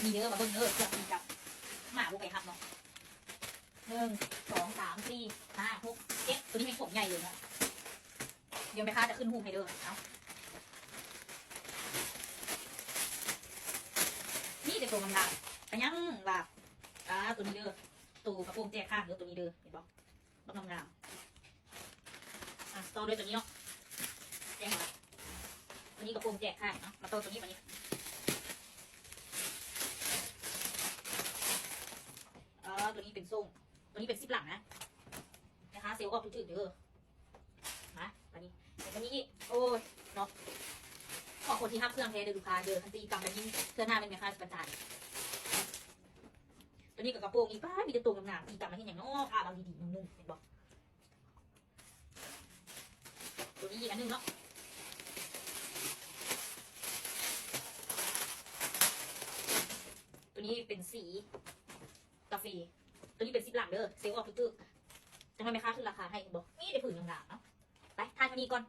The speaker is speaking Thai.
มีเยอะมาเบิ้งเด้อเกือบมีจับหมาบุกไปครับเนาะ1 2 3 4 5 6 7ตัวนี้เป็นผมใหญ่เลยนะเดี๋ยวแม่ค้าจะขึ้นหูให้เด้อเอานี่จะตัวมันลาบแต่ยังลาบตัวนี้เด้อตัวกระโปรงแจกข้างเด้อตัวนี้เด้อเห็นปะต้องงามต่อด้วยตัวนี้เนาะแจกมาตัวนี้กระโปรงแจกข้างเนาะมาต่อตัวนี้มานี้ตัวนี้เป็นส้มตัวนี้เป็นซิปหลังนะคะเซลล์ออกถึงเด้อมาตัวนี้ตัวนี้โอ้ยเนาะขอคนที่ห้ามเครื่องแท้เด้อลูกค้าเด้อคันตีกำลังยิ่งเครื่องหน้าเป็นแม่ค้าประจานตัวนี้กับกระโปรงอีป้ามีแต่ตัวงามๆตีกำลังที่อย่างน้อผ้าบางดีๆนุ่มๆเห็นบอกตัวนี้อีกอันนึงเนาะตัวนี้เป็นสีกาแฟตัวนี้เป็นซิปหลังเด้อเซลล์ออกตึ๊กๆจะทำไมค้าขึ้นราคาให้บอกนี่ได้ผืนงามๆเนาะไปทานตัวนี้ก่อน